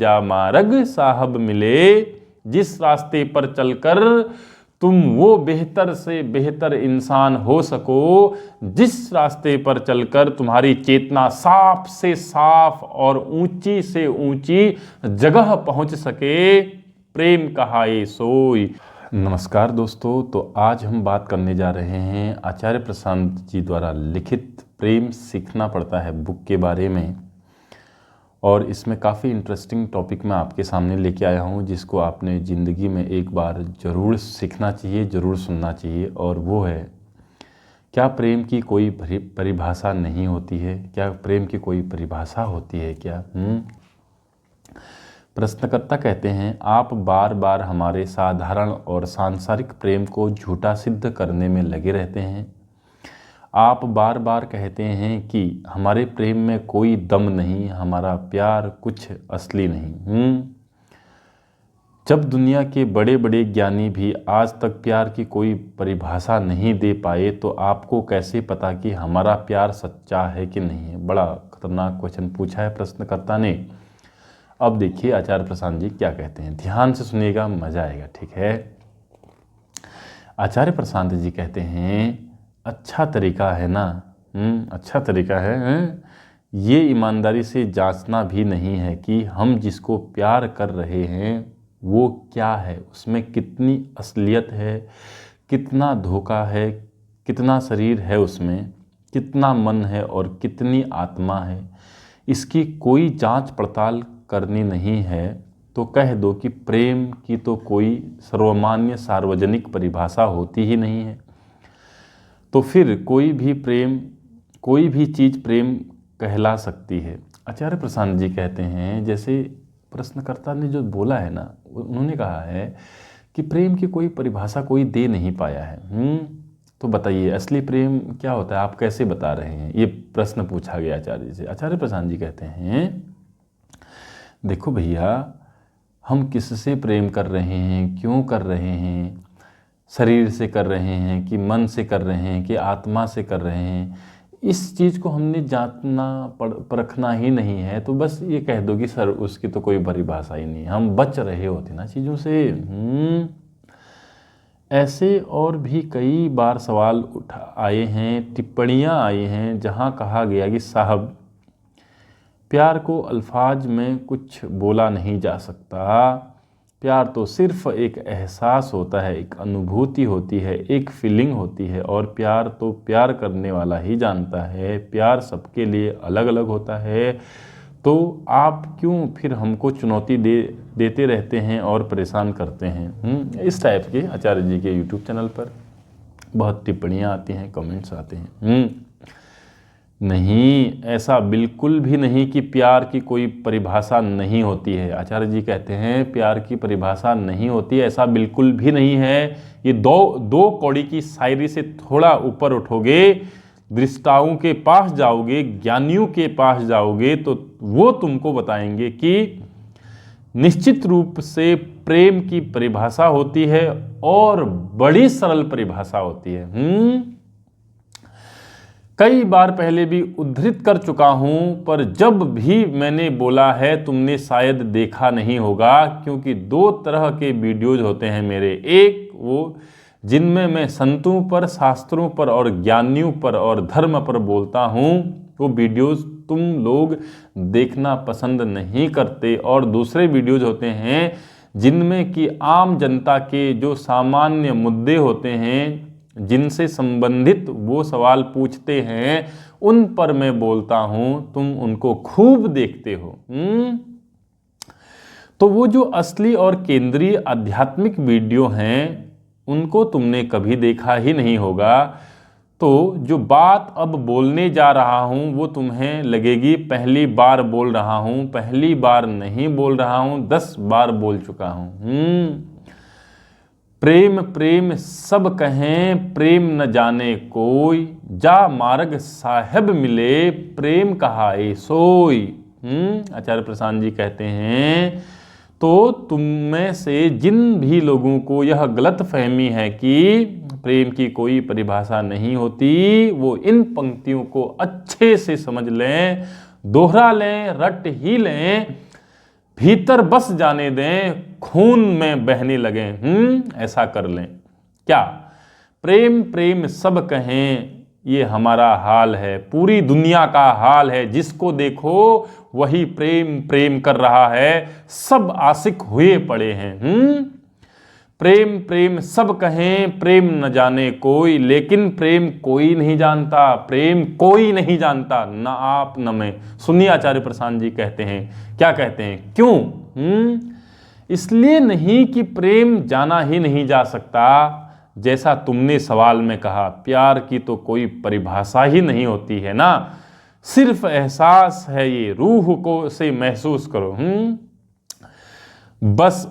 जा मार्ग साहब मिले। जिस रास्ते पर चलकर तुम वो बेहतर से बेहतर इंसान हो सको, जिस रास्ते पर चलकर तुम्हारी चेतना साफ से साफ और ऊंची से ऊंची जगह पहुंच सके, प्रेम कहाए सोई। नमस्कार दोस्तों, तो आज हम बात करने जा रहे हैं आचार्य प्रशांत जी द्वारा लिखित प्रेम सीखना पड़ता है बुक के बारे में। और इसमें काफ़ी इंटरेस्टिंग टॉपिक मैं आपके सामने लेके आया हूँ, जिसको आपने ज़िंदगी में एक बार ज़रूर सीखना चाहिए, ज़रूर सुनना चाहिए। और वो है, क्या प्रेम की कोई परिभाषा नहीं होती है? क्या प्रेम की कोई परिभाषा होती है क्या? प्रश्नकर्ता कहते हैं, आप बार बार हमारे साधारण और सांसारिक प्रेम को झूठा सिद्ध करने में लगे रहते हैं। आप बार बार कहते हैं कि हमारे प्रेम में कोई दम नहीं, हमारा प्यार कुछ असली नहीं। जब दुनिया के बड़े बड़े ज्ञानी भी आज तक प्यार की कोई परिभाषा नहीं दे पाए, तो आपको कैसे पता कि हमारा प्यार सच्चा है कि नहीं है? बड़ा खतरनाक क्वेश्चन पूछा है प्रश्नकर्ता ने। अब देखिए आचार्य प्रशांत जी क्या कहते हैं, ध्यान से सुनिएगा, मजा आएगा, ठीक है। आचार्य प्रशांत जी कहते हैं, अच्छा तरीका है ना, अच्छा तरीका है, ये ईमानदारी से जांचना भी नहीं है कि हम जिसको प्यार कर रहे हैं वो क्या है, उसमें कितनी असलियत है, कितना धोखा है, कितना शरीर है उसमें, कितना मन है और कितनी आत्मा है। इसकी कोई जांच पड़ताल करनी नहीं है तो कह दो कि प्रेम की तो कोई सर्वमान्य सार्वजनिक परिभाषा होती ही नहीं है। तो फिर कोई भी चीज़ प्रेम कहला सकती है। आचार्य प्रशांत जी कहते हैं, जैसे प्रश्नकर्ता ने जो बोला है ना, उन्होंने कहा है कि प्रेम की कोई परिभाषा कोई दे नहीं पाया है। तो बताइए असली प्रेम क्या होता है, आप कैसे बता रहे हैं? ये प्रश्न पूछा गया आचार्य जी से। आचार्य प्रशांत जी कहते हैं, देखो भैया, हम किससे प्रेम कर रहे हैं, क्यों कर रहे हैं, शरीर से कर रहे हैं कि मन से कर रहे हैं कि आत्मा से कर रहे हैं, इस चीज़ को हमने जांचना परखना ही नहीं है। तो बस ये कह दो कि सर उसकी तो कोई परिभाषा ही नहीं है, हम बच रहे होते ना चीज़ों से। ऐसे और भी कई बार सवाल आए हैं, टिप्पणियाँ आई हैं, जहाँ कहा गया कि साहब, प्यार को अल्फाज में कुछ बोला नहीं जा सकता। प्यार तो सिर्फ एक एहसास होता है, एक अनुभूति होती है, एक फीलिंग होती है, और प्यार तो प्यार करने वाला ही जानता है। प्यार सबके लिए अलग अलग होता है। तो आप क्यों फिर हमको चुनौती देते रहते हैं और परेशान करते हैं? इस टाइप के आचार्य जी के यूट्यूब चैनल पर बहुत टिप्पणियाँ आती हैं, कमेंट्स आते हैं। नहीं, ऐसा बिल्कुल भी नहीं कि प्यार की कोई परिभाषा नहीं होती है। आचार्य जी कहते हैं प्यार की परिभाषा नहीं होती, ऐसा बिल्कुल भी नहीं है। ये दो कौड़ी की शायरी से थोड़ा ऊपर उठोगे, दृष्टाओं के पास जाओगे, ज्ञानियों के पास जाओगे, तो वो तुमको बताएंगे कि निश्चित रूप से प्रेम की परिभाषा होती है और बड़ी सरल परिभाषा होती है। कई बार पहले भी उद्धृत कर चुका हूं, पर जब भी मैंने बोला है तुमने शायद देखा नहीं होगा, क्योंकि दो तरह के वीडियोज होते हैं मेरे। एक वो जिनमें मैं संतों पर, शास्त्रों पर और ज्ञानियों पर और धर्म पर बोलता हूं, वो वीडियोज तुम लोग देखना पसंद नहीं करते। और दूसरे वीडियोज होते हैं जिनमें कि आम जनता के जो सामान्य मुद्दे होते हैं, जिनसे संबंधित वो सवाल पूछते हैं, उन पर मैं बोलता हूं, तुम उनको खूब देखते हो। तो वो जो असली और केंद्रीय आध्यात्मिक वीडियो हैं, उनको तुमने कभी देखा ही नहीं होगा। तो जो बात अब बोलने जा रहा हूं वो तुम्हें लगेगी पहली बार बोल रहा हूं। पहली बार नहीं बोल रहा हूं, 10 बार बोल चुका हूं। प्रेम प्रेम सब कहें, प्रेम न जाने कोई, जा मार्ग साहब मिले, प्रेम कहाए सोई। आचार्य प्रशांत जी कहते हैं, तो तुम में से जिन भी लोगों को यह गलत फहमी है कि प्रेम की कोई परिभाषा नहीं होती, वो इन पंक्तियों को अच्छे से समझ लें, दोहरा लें, रट ही लें। भीतर बस जाने दें, खून में बहने लगे, ऐसा कर लें। क्या प्रेम प्रेम सब कहें, ये हमारा हाल है, पूरी दुनिया का हाल है। जिसको देखो वही प्रेम प्रेम कर रहा है, सब आशिक हुए पड़े हैं। प्रेम प्रेम सब कहें, प्रेम न जाने कोई, लेकिन प्रेम कोई नहीं जानता, प्रेम कोई नहीं जानता, न आप न मैं। सुनिए आचार्य प्रशांत जी कहते हैं, क्या कहते हैं, क्यों? इसलिए नहीं कि प्रेम जाना ही नहीं जा सकता, जैसा तुमने सवाल में कहा, प्यार की तो कोई परिभाषा ही नहीं होती है ना, सिर्फ एहसास है, ये रूह को से महसूस करो। बस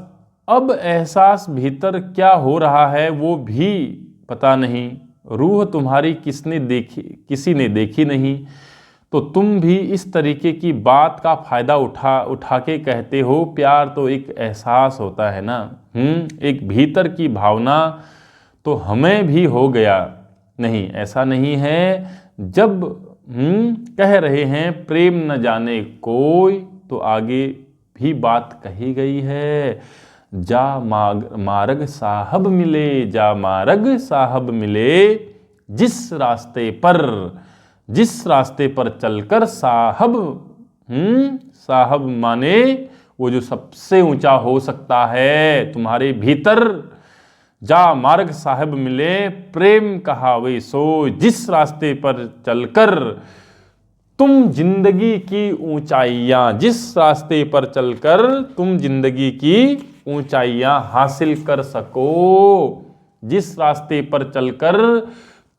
अब एहसास भीतर क्या हो रहा है वो भी पता नहीं। रूह तुम्हारी किसी ने देखी नहीं, तो तुम भी इस तरीके की बात का फायदा उठा के कहते हो प्यार तो एक एहसास होता है ना, एक भीतर की भावना, तो हमें भी हो गया। नहीं, ऐसा नहीं है। जब कह रहे हैं प्रेम न जाने कोई, तो आगे भी बात कही गई है, जा मार्ग साहब मिले, जा मार्ग साहब मिले, जिस रास्ते पर चलकर साहब, साहब माने वो जो सबसे ऊंचा हो सकता है तुम्हारे भीतर, जा मार्ग साहब मिले, प्रेम कहावे सो, जिस रास्ते पर चलकर तुम जिंदगी की ऊंचाइयां, जिस रास्ते पर चलकर तुम जिंदगी की ऊंचाइयां हासिल कर सको, जिस रास्ते पर चलकर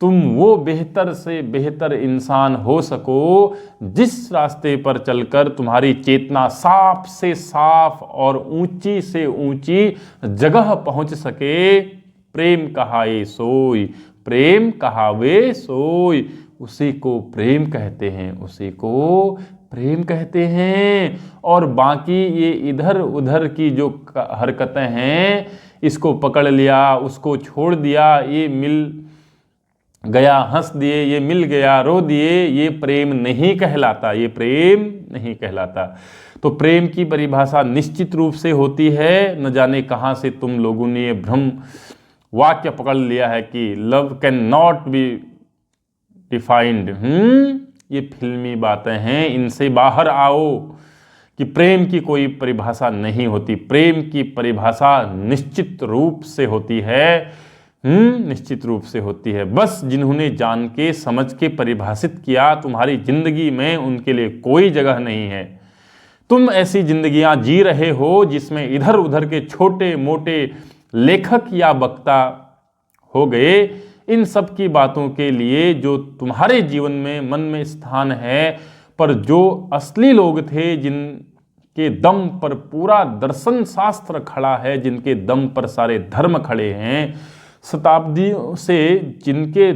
तुम वो बेहतर से बेहतर इंसान हो सको, जिस रास्ते पर चलकर तुम्हारी चेतना साफ से साफ और ऊंची से ऊंची जगह पहुंच सके, प्रेम कहाए सोई, प्रेम कहावे सोई, उसी को प्रेम कहते हैं, उसी को प्रेम कहते हैं। और बाकी ये इधर उधर की जो हरकतें हैं, इसको पकड़ लिया, उसको छोड़ दिया, ये मिल गया हंस दिए, ये मिल गया रो दिए, ये प्रेम नहीं कहलाता, ये प्रेम नहीं कहलाता। तो प्रेम की परिभाषा निश्चित रूप से होती है, न जाने कहाँ से तुम लोगों ने ये भ्रम वाक्य पकड़ लिया है कि love can not be defined. ये फिल्मी बातें हैं, इनसे बाहर आओ कि प्रेम की कोई परिभाषा नहीं होती। प्रेम की परिभाषा निश्चित रूप से होती है, निश्चित रूप से होती है। बस जिन्होंने जान के समझ के परिभाषित किया, तुम्हारी जिंदगी में उनके लिए कोई जगह नहीं है। तुम ऐसी जिंदगियां जी रहे हो जिसमें इधर उधर के छोटे मोटे लेखक या वक्ता हो गए। इन सब की बातों के लिए जो तुम्हारे जीवन में मन में स्थान है, पर जो असली लोग थे, जिनके दम पर पूरा दर्शन शास्त्र खड़ा है, जिनके दम पर सारे धर्म खड़े हैं, शताब्दियों से जिनके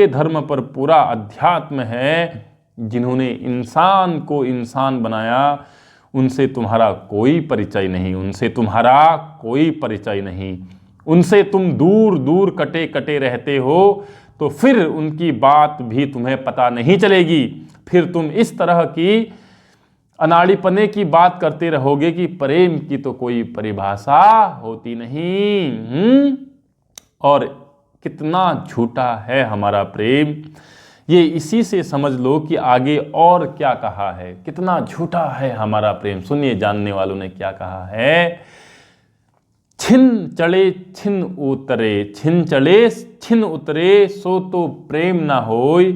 धर्म पर पूरा अध्यात्म है, जिन्होंने इंसान को इंसान बनाया, उनसे तुम्हारा कोई परिचय नहीं, उनसे तुम्हारा कोई परिचय नहीं। उनसे तुम दूर दूर कटे कटे रहते हो, तो फिर उनकी बात भी तुम्हें पता नहीं चलेगी। फिर तुम इस तरह की अनाड़ीपने की बात करते रहोगे कि प्रेम की तो कोई परिभाषा होती नहीं। और कितना झूठा है हमारा प्रेम, ये इसी से समझ लो कि आगे और क्या कहा है, कितना झूठा है हमारा प्रेम। सुनिए जानने वालों ने क्या कहा है, छिन चढ़े छिन उतरे, छिन चढ़े छिन उतरे, सो तो प्रेम ना होय,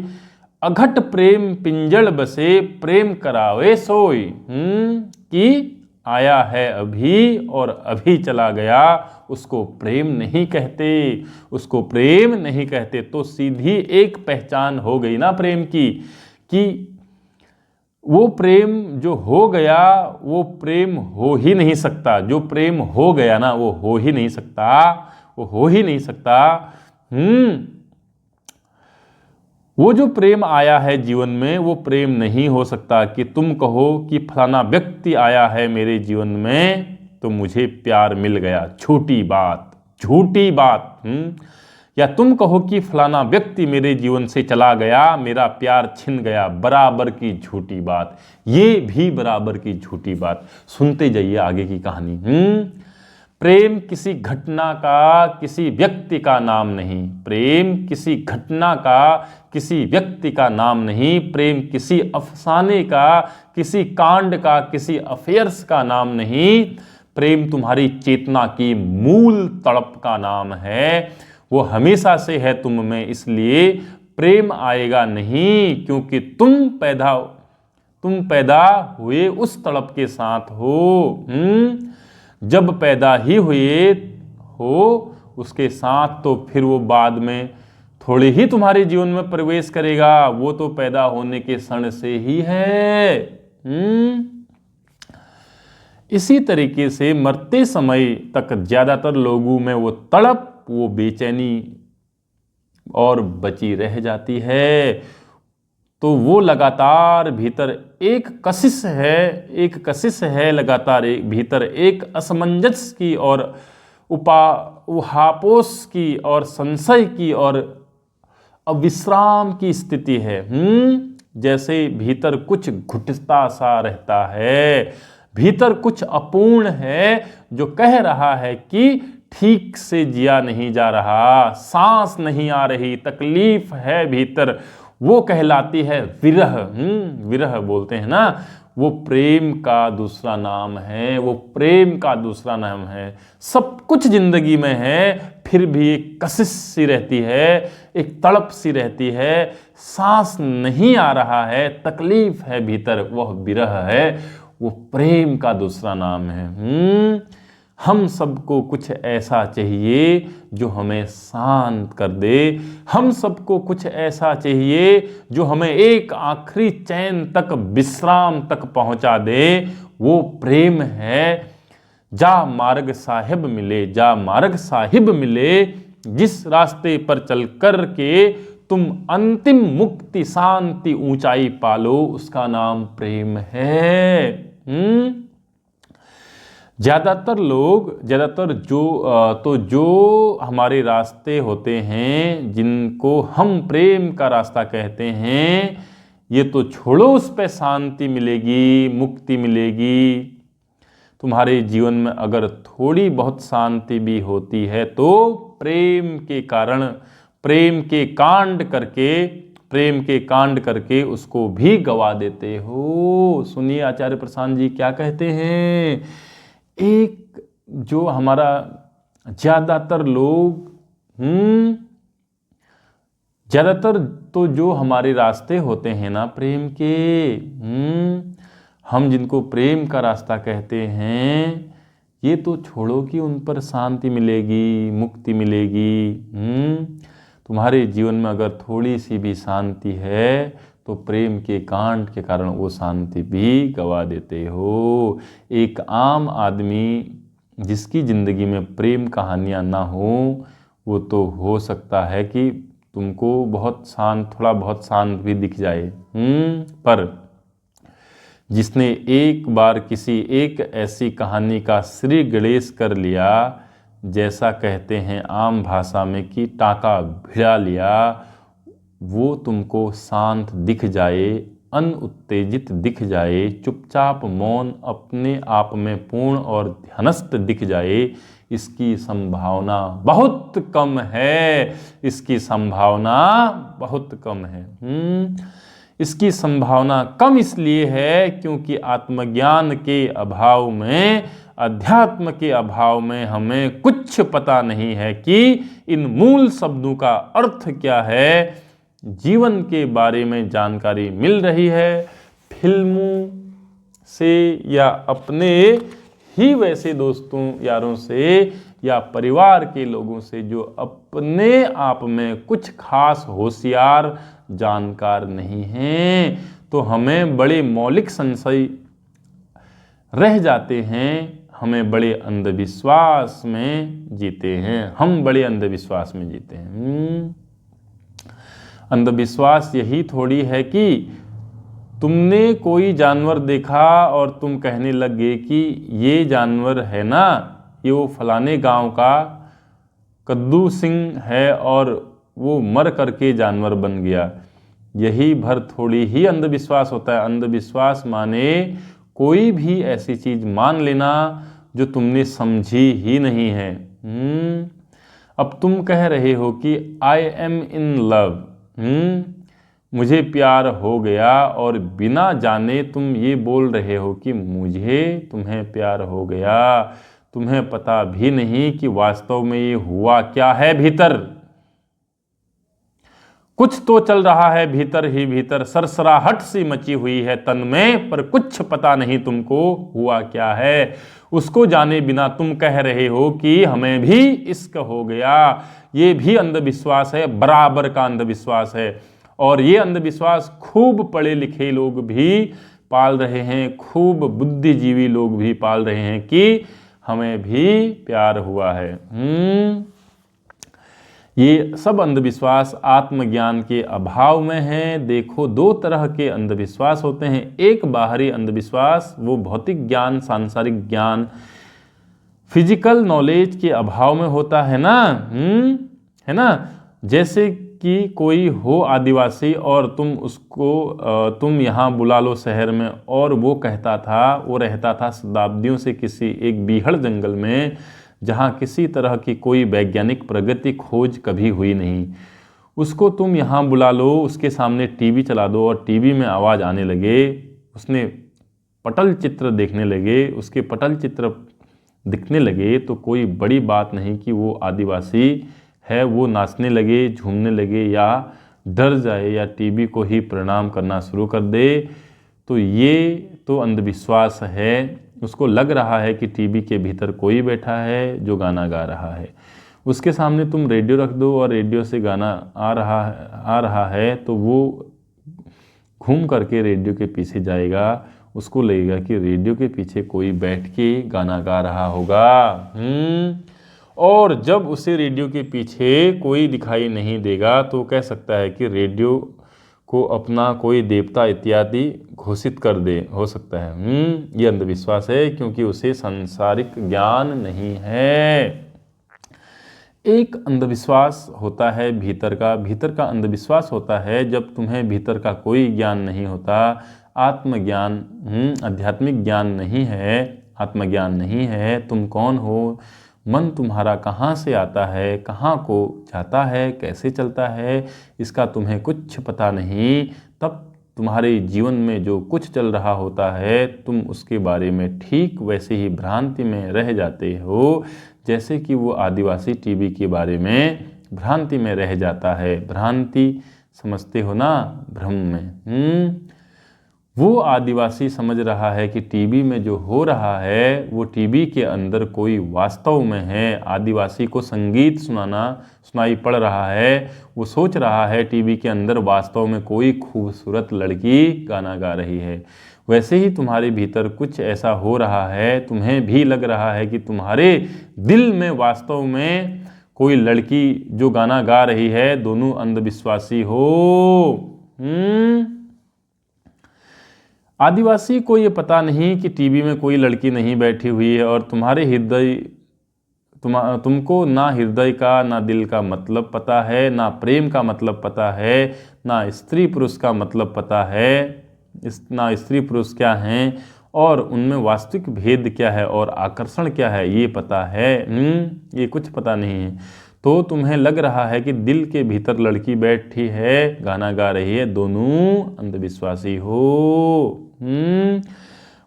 अघट प्रेम पिंजड़ बसे, प्रेम करावे सोई। कि आया है अभी और अभी चला गया, उसको प्रेम नहीं कहते, उसको प्रेम नहीं कहते। तो सीधी एक पहचान हो गई ना प्रेम की, कि वो प्रेम जो हो गया वो प्रेम हो ही नहीं सकता। जो प्रेम हो गया ना वो हो ही नहीं सकता, वो हो ही नहीं सकता। वो जो प्रेम आया है जीवन में, वो प्रेम नहीं हो सकता कि तुम कहो कि फलाना व्यक्ति आया है मेरे जीवन में तो मुझे प्यार मिल गया। झूठी बात, झूठी बात। या तुम कहो कि फलाना व्यक्ति मेरे जीवन से चला गया, मेरा प्यार छिन गया, बराबर की झूठी बात। ये भी बराबर की झूठी बात। सुनते जाइए आगे की कहानी। प्रेम किसी घटना का, किसी व्यक्ति का नाम नहीं। प्रेम किसी घटना का, किसी व्यक्ति का नाम नहीं। प्रेम किसी अफसाने का, किसी कांड का, किसी अफेयर्स का नाम नहीं। प्रेम तुम्हारी चेतना की मूल तड़प का नाम है। वो हमेशा से है तुम में, इसलिए प्रेम आएगा नहीं, क्योंकि तुम पैदा हुए उस तड़प के साथ हो। जब पैदा ही हुए हो उसके साथ, तो फिर वो बाद में थोड़ी ही तुम्हारे जीवन में प्रवेश करेगा। वो तो पैदा होने के क्षण से ही है। इसी तरीके से मरते समय तक ज्यादातर लोगों में वो तड़प, वो बेचैनी और बची रह जाती है। तो वो लगातार भीतर एक कशिश है लगातार भीतर एक असमंजस की और उहापोस की और संशय की और अविश्राम की स्थिति है। जैसे भीतर कुछ घुटता सा रहता है, भीतर कुछ अपूर्ण है जो कह रहा है कि ठीक से जिया नहीं जा रहा, सांस नहीं आ रही, तकलीफ है भीतर। वो कहलाती है विरह। विरह बोलते हैं ना, वो प्रेम का दूसरा नाम है। वो प्रेम का दूसरा नाम है। सब कुछ जिंदगी में है, फिर भी एक कशिश सी रहती है, एक तड़प सी रहती है, सांस नहीं आ रहा है, तकलीफ है भीतर, वह विरह है। वो प्रेम का दूसरा नाम है। हम सबको कुछ ऐसा चाहिए जो हमें शांत कर दे। हम सबको कुछ ऐसा चाहिए जो हमें एक आखिरी चैन तक, विश्राम तक पहुंचा दे। वो प्रेम है। जा मार्ग साहिब मिले, जा मार्ग साहिब मिले, जिस रास्ते पर चल कर के तुम अंतिम मुक्ति शांति ऊंचाई पालो, उसका नाम प्रेम है। ज्यादातर जो हमारे रास्ते होते हैं, जिनको हम प्रेम का रास्ता कहते हैं, ये तो छोड़ो, उस पे शांति मिलेगी, मुक्ति मिलेगी। तुम्हारे जीवन में अगर थोड़ी बहुत शांति भी होती है तो प्रेम के कारण, प्रेम के कांड करके उसको भी गवा देते हो। सुनिए आचार्य प्रशांत जी क्या कहते हैं। एक जो हमारा ज्यादातर तो जो हमारे रास्ते होते हैं ना प्रेम के, हम जिनको प्रेम का रास्ता कहते हैं, ये तो छोड़ो कि उन पर शांति मिलेगी, मुक्ति मिलेगी। तुम्हारे जीवन में अगर थोड़ी सी भी शांति है तो प्रेम के कांड के कारण वो शांति भी गवा देते हो। एक आम आदमी जिसकी ज़िंदगी में प्रेम कहानियाँ ना हो, वो तो हो सकता है कि तुमको थोड़ा बहुत शांत भी दिख जाए। पर जिसने एक बार किसी एक ऐसी कहानी का श्री गणेश कर लिया, जैसा कहते हैं आम भाषा में कि टाका भिड़ा लिया, वो तुमको शांत दिख जाए, अनुत्तेजित दिख जाए, चुपचाप मौन अपने आप में पूर्ण और ध्यानस्थ दिख जाए, इसकी संभावना बहुत कम है। इसकी संभावना बहुत कम है। इसकी संभावना कम इसलिए है क्योंकि आत्मज्ञान के अभाव में, अध्यात्म के अभाव में हमें कुछ पता नहीं है कि इन मूल शब्दों का अर्थ क्या है। जीवन के बारे में जानकारी मिल रही है फिल्मों से या अपने ही वैसे दोस्तों यारों से या परिवार के लोगों से जो अपने आप में कुछ खास होशियार जानकार नहीं हैं। तो हमें बड़े मौलिक संशय रह जाते हैं, हमें बड़े अंधविश्वास में जीते हैं। हम बड़े अंधविश्वास में जीते हैं। अंधविश्वास यही थोड़ी है कि तुमने कोई जानवर देखा और तुम कहने लग गए कि ये जानवर है ना, ये वो फलाने गांव का कद्दू सिंह है और वो मर करके जानवर बन गया। यही भर थोड़ी ही अंधविश्वास होता है। अंधविश्वास माने कोई भी ऐसी चीज मान लेना जो तुमने समझी ही नहीं है। अब तुम कह रहे हो कि आई एम इन लव, मुझे प्यार हो गया, और बिना जाने तुम ये बोल रहे हो कि मुझे तुम्हें प्यार हो गया। तुम्हें पता भी नहीं कि वास्तव में ये हुआ क्या है भीतर। कुछ तो चल रहा है भीतर ही भीतर, सरसराहट सी मची हुई है तन में, पर कुछ पता नहीं तुमको हुआ क्या है। उसको जाने बिना तुम कह रहे हो कि हमें भी इश्क हो गया। ये भी अंधविश्वास है, बराबर का अंधविश्वास है। और ये अंधविश्वास खूब पढ़े लिखे लोग भी पाल रहे हैं, खूब बुद्धिजीवी लोग भी पाल रहे हैं कि हमें भी प्यार हुआ है। ये सब अंधविश्वास आत्मज्ञान के अभाव में है। देखो, दो तरह के अंधविश्वास होते हैं। एक बाहरी अंधविश्वास, वो भौतिक ज्ञान, सांसारिक ज्ञान, फिजिकल नॉलेज के अभाव में होता है ना, है ना। जैसे कि कोई हो आदिवासी और तुम यहाँ बुला लो शहर में, और वो रहता था शताब्दियों से किसी एक बीहड़ जंगल में, जहाँ किसी तरह की कोई वैज्ञानिक प्रगति खोज कभी हुई नहीं। उसको तुम यहाँ बुला लो, उसके सामने टीवी चला दो और टीवी में आवाज़ आने लगे, उसने पटल चित्र देखने लगे, उसके पटल चित्र दिखने लगे, तो कोई बड़ी बात नहीं कि वो आदिवासी है। वो नाचने लगे, झूमने लगे, या डर जाए, या टीवी को ही प्रणाम करना शुरू कर दे। तो ये तो अंधविश्वास है। उसको लग रहा है कि टीवी के भीतर कोई बैठा है जो गाना गा रहा है। उसके सामने तुम रेडियो रख दो और रेडियो से गाना आ रहा है, तो वो घूम करके रेडियो के पीछे जाएगा। उसको लगेगा कि रेडियो के पीछे कोई बैठ के गाना गा रहा होगा। और जब उसे रेडियो के पीछे कोई दिखाई नहीं देगा तो कह सकता है कि रेडियो को अपना कोई देवता इत्यादि घोषित कर दे, हो सकता है। ये अंधविश्वास है, क्योंकि उसे सांसारिक ज्ञान नहीं है। एक अंधविश्वास होता है भीतर का अंधविश्वास होता है जब तुम्हें भीतर का कोई ज्ञान नहीं होता, आत्मज्ञान, आध्यात्मिक ज्ञान नहीं है, आत्मज्ञान नहीं है। तुम कौन हो, मन तुम्हारा कहाँ से आता है, कहाँ को जाता है, कैसे चलता है, इसका तुम्हें कुछ पता नहीं। तब तुम्हारे जीवन में जो कुछ चल रहा होता है, तुम उसके बारे में ठीक वैसे ही भ्रांति में रह जाते हो, जैसे कि वो आदिवासी टीवी के बारे में भ्रांति में रह जाता है। भ्रांति समझते हो ना, भ्रम में। वो आदिवासी समझ रहा है कि टीवी में जो हो रहा है वो टीवी के अंदर कोई वास्तव में है। आदिवासी को संगीत सुनाई पड़ रहा है, वो सोच रहा है टीवी के अंदर वास्तव में कोई खूबसूरत लड़की गाना गा रही है। वैसे ही तुम्हारे भीतर कुछ ऐसा हो रहा है, तुम्हें भी लग रहा है कि तुम्हारे दिल में वास्तव में कोई लड़की जो गाना गा रही है। दोनों अंधविश्वासी हो। आदिवासी को ये पता नहीं कि टीवी में कोई लड़की नहीं बैठी हुई है, और तुम्हारे हृदय तुमको ना हृदय का ना दिल का मतलब पता है, ना प्रेम का मतलब पता है, ना स्त्री पुरुष का मतलब पता है, ना स्त्री पुरुष क्या हैं और उनमें वास्तविक भेद क्या है और आकर्षण क्या है ये पता है। ये कुछ पता नहीं है। तो तुम्हें लग रहा है कि दिल के भीतर लड़की बैठी है, गाना गा रही है। दोनों अंधविश्वासी हो।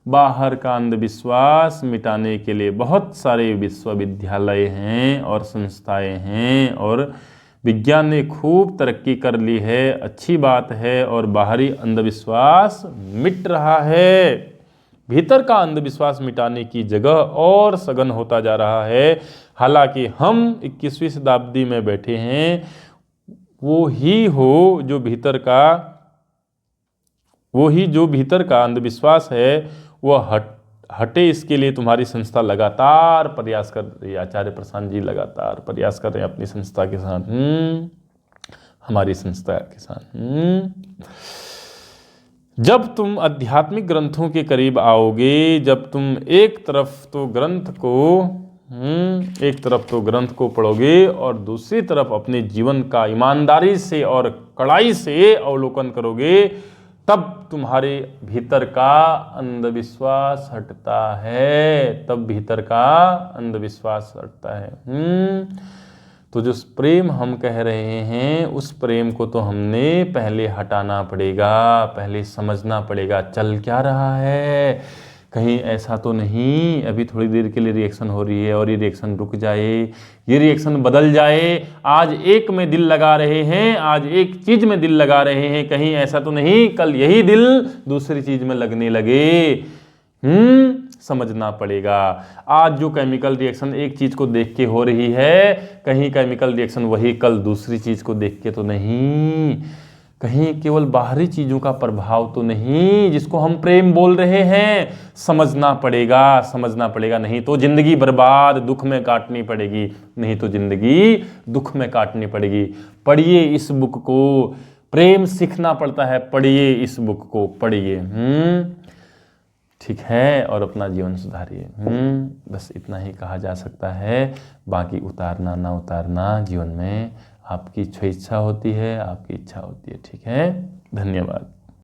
बाहर का अंधविश्वास मिटाने के लिए बहुत सारे विश्वविद्यालय हैं और संस्थाएं हैं, और विज्ञान ने खूब तरक्की कर ली है, अच्छी बात है, और बाहरी अंधविश्वास मिट रहा है। भीतर का अंधविश्वास मिटाने की जगह और सघन होता जा रहा है। हालांकि हम 21वीं शताब्दी में बैठे हैं, वो ही जो भीतर का अंधविश्वास है वह हटे। इसके लिए तुम्हारी संस्था लगातार प्रयास कर रही है। आचार्य प्रशांत जी लगातार प्रयास कर रहे हैं अपनी संस्था के साथ, हमारी संस्था के साथ। जब तुम आध्यात्मिक ग्रंथों के करीब आओगे, जब तुम एक तरफ तो ग्रंथ को एक तरफ तो ग्रंथ को पढ़ोगे और दूसरी तरफ अपने जीवन का ईमानदारी से और कड़ाई से अवलोकन करोगे, तब तुम्हारे भीतर का अंधविश्वास हटता है, तब भीतर का अंधविश्वास हटता है। तो जो प्रेम हम कह रहे हैं, उस प्रेम को तो हमने पहले हटाना पड़ेगा, पहले समझना पड़ेगा चल क्या रहा है, कहीं ऐसा तो नहीं अभी थोड़ी देर के लिए रिएक्शन हो रही है और ये रिएक्शन रुक जाए, ये रिएक्शन बदल जाए, आज एक में दिल लगा रहे हैं, आज एक चीज में दिल लगा रहे हैं, कहीं ऐसा तो नहीं कल यही दिल दूसरी चीज में लगने लगे। समझना पड़ेगा। आज जो केमिकल रिएक्शन एक चीज को देख के हो रही है, कहीं केमिकल रिएक्शन वही कल दूसरी चीज को देख के तो नहीं, कहीं केवल बाहरी चीजों का प्रभाव तो नहीं जिसको हम प्रेम बोल रहे हैं। समझना पड़ेगा, समझना पड़ेगा, नहीं तो जिंदगी बर्बाद दुख में काटनी पड़ेगी, नहीं तो जिंदगी दुख में काटनी पड़ेगी। पढ़िए इस बुक को, प्रेम सीखना पड़ता है, पढ़िए इस बुक को, पढ़िए। ठीक है, और अपना जीवन सुधारिए। बस इतना ही कहा जा सकता है। बाकी उतारना ना उतारना जीवन में आपकी इच्छा होती है, आपकी इच्छा होती है। ठीक है, धन्यवाद।